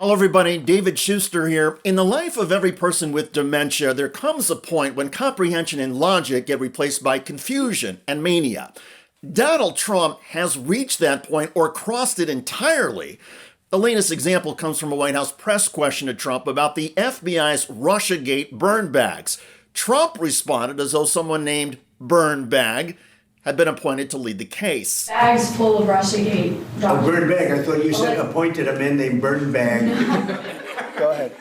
Hello, everybody. David Shuster here. In the life of every person with dementia, there comes a point when comprehension and logic get replaced by confusion and mania. Donald Trump has reached that point or crossed it entirely. The latest example comes from a White House press question to Trump about the FBI's Russiagate burn bags. Trump responded as though someone named Burn Bag had been appointed to lead the case. Bags full of Russiagate documents. Oh, Burn Bag. I thought you said appointed a man named Burn Bag. Go ahead.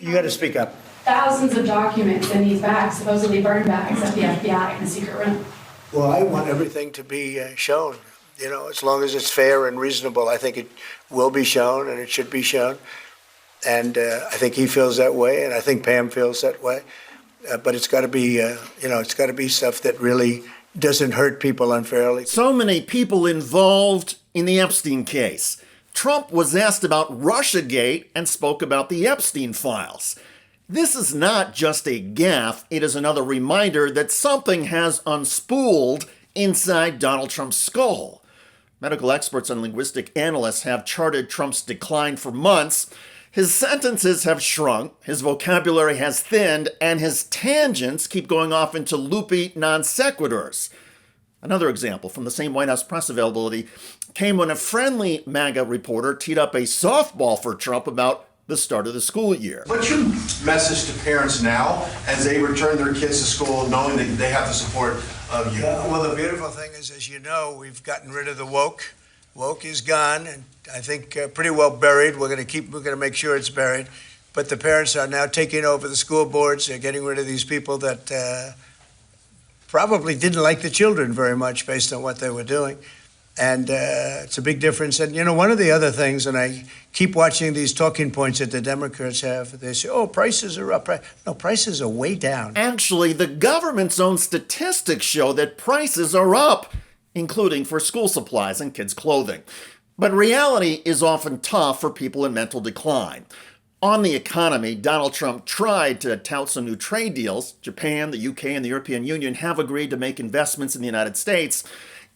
You got to speak up. Thousands of documents in these bags, supposedly burn bags at the FBI in the secret room. Well, I want everything to be shown. You know, as long as it's fair and reasonable, I think it will be shown and it should be shown. And I think he feels that way, and I think Pam feels that way. But it's got to be, it's got to be stuff that really doesn't hurt people unfairly. So many people involved in the Epstein case. Trump was asked about Russiagate and spoke about the Epstein files. This is not just a gaffe, it is another reminder that something has unspooled inside Donald Trump's skull. Medical experts and linguistic analysts have charted Trump's decline for months. His sentences have shrunk, his vocabulary has thinned, and his tangents keep going off into loopy non sequiturs. Another example from the same White House press availability came when a friendly MAGA reporter teed up a softball for Trump about the start of the school year. What's your message to parents now as they return their kids to school knowing that they have the support of you? Well, the beautiful thing is, as you know, we've gotten rid of the woke. Woke is gone, and I think pretty well buried. We're going to make sure it's buried. But the parents are now taking over the school boards. They're getting rid of these people that probably didn't like the children very much based on what they were doing. And it's a big difference. And, one of the other things, and I keep watching these talking points that the Democrats have, they say, oh, prices are up. No, prices are way down. Actually, the government's own statistics show that prices are up, including for school supplies and kids' clothing. But reality is often tough for people in mental decline. On the economy, Donald Trump tried to tout some new trade deals. Japan, the UK, and the European Union have agreed to make investments in the United States.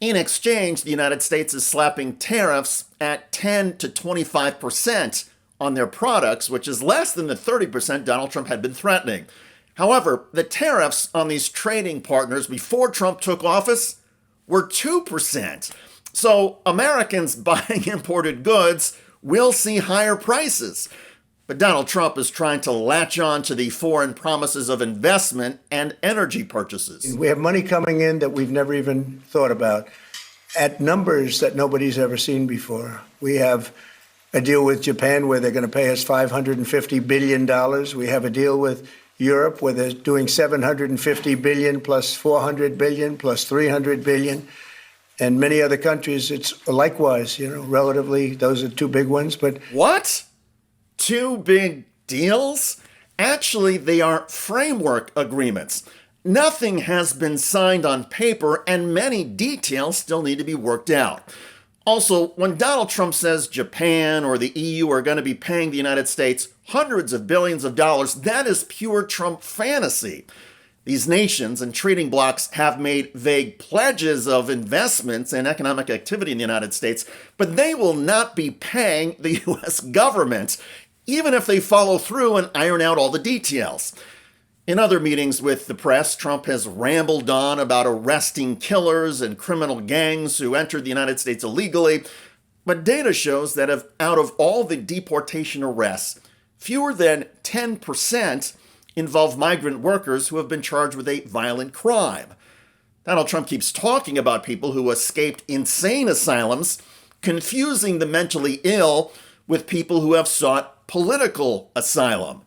In exchange, the United States is slapping tariffs at 10 to 25% on their products, which is less than the 30% Donald Trump had been threatening. However, the tariffs on these trading partners before Trump took office were 2%. So Americans buying imported goods will see higher prices. But Donald Trump is trying to latch on to the foreign promises of investment and energy purchases. We have money coming in that we've never even thought about at numbers that nobody's ever seen before. We have a deal with Japan where they're going to pay us $550 billion. We have a deal with Europe where they're doing $750 billion plus $400 billion plus $300 billion. And many other countries, it's likewise, relatively, those are two big ones. But what? Two big deals? Actually, they are framework agreements. Nothing has been signed on paper, and many details still need to be worked out. Also, when Donald Trump says Japan or the EU are going to be paying the United States hundreds of billions of dollars, that is pure Trump fantasy. These nations and trading blocs have made vague pledges of investments and economic activity in the United States, but they will not be paying the U.S. government, even if they follow through and iron out all the details. In other meetings with the press, Trump has rambled on about arresting killers and criminal gangs who entered the United States illegally, but data shows that out of all the deportation arrests, fewer than 10% involve migrant workers who have been charged with a violent crime. Donald Trump keeps talking about people who escaped insane asylums, confusing the mentally ill with people who have sought political asylum.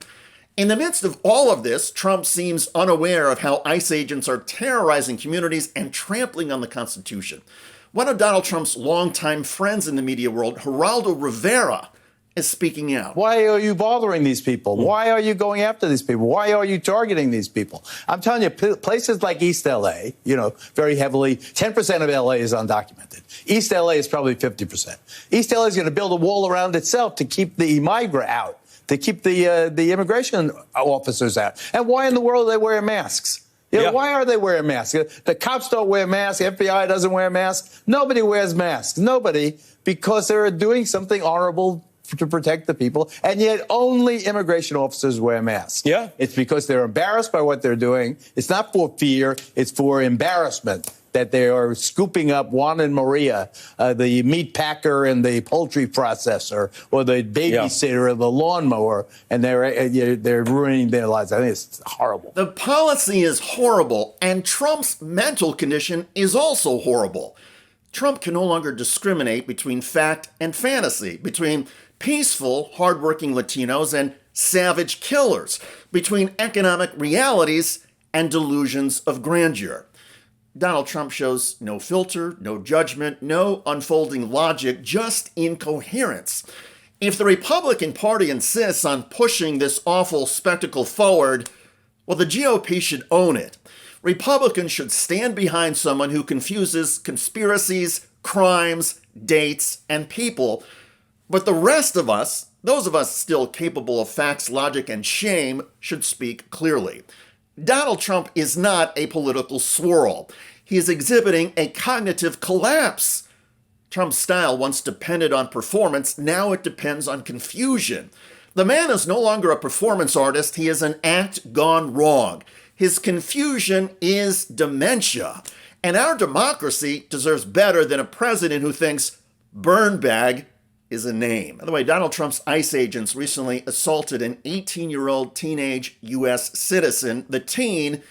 In the midst of all of this, Trump seems unaware of how ICE agents are terrorizing communities and trampling on the Constitution. One of Donald Trump's longtime friends in the media world, Geraldo Rivera, is speaking out. Why are you bothering these people? Why are you going after these people? Why are you targeting these people? I'm telling you, places like East L.A., very heavily, 10% of L.A. is undocumented. East L.A. is probably 50%. East L.A. is going to build a wall around itself to keep the migrant out, to keep the immigration officers out. And why in the world are they wearing masks? Why are they wearing masks? The cops don't wear masks. The FBI doesn't wear masks. Nobody wears masks. Nobody, because they're doing something honorable to protect the people, and yet only immigration officers wear masks. Yeah. It's because they're embarrassed by what they're doing. It's not for fear, it's for embarrassment that they are scooping up Juan and Maria, the meat packer and the poultry processor, or the babysitter or the lawnmower, and they're ruining their lives. I think it's horrible. The policy is horrible, and Trump's mental condition is also horrible. Trump can no longer discriminate between fact and fantasy, between peaceful, hardworking Latinos and savage killers, between economic realities and delusions of grandeur. Donald Trump shows no filter, no judgment, no unfolding logic, just incoherence. If the Republican Party insists on pushing this awful spectacle forward, well, the GOP should own it. Republicans should stand behind someone who confuses conspiracies, crimes, dates, and people. But the rest of us, those of us still capable of facts, logic, and shame, should speak clearly. Donald Trump is not a political swirl. He is exhibiting a cognitive collapse. Trump's style once depended on performance, now it depends on confusion. The man is no longer a performance artist, he is an act gone wrong. His confusion is dementia. And our democracy deserves better than a president who thinks burn bag is a name. By the way, Donald Trump's ICE agents recently assaulted an 18-year-old teenage U.S. citizen. The teen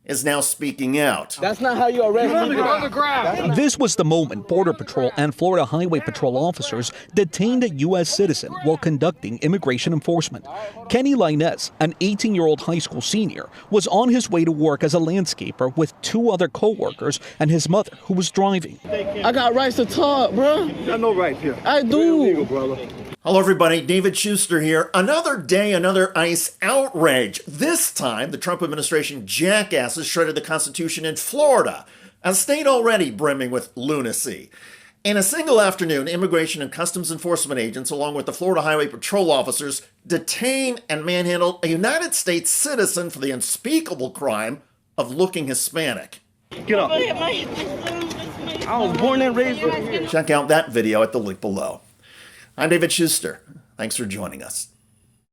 is now speaking out. That's not how you arrest me. This was the moment Border Patrol and Florida Highway Patrol officers detained a U.S. citizen while conducting immigration enforcement. Kenny Linez, an 18-year-old high school senior, was on his way to work as a landscaper with two other co-workers and his mother, who was driving. I got rights to talk, bro. You got no right here. I do. Illegal, brother. Hello, everybody. David Shuster here. Another day, another ICE outrage. This time, the Trump administration jackasses shredded the Constitution in Florida, a state already brimming with lunacy. In a single afternoon, Immigration and Customs Enforcement agents, along with the Florida Highway Patrol officers, detained and manhandled a United States citizen for the unspeakable crime of looking Hispanic. Get up. I was born and raised here. Check out that video at the link below. I'm David Shuster. Thanks for joining us.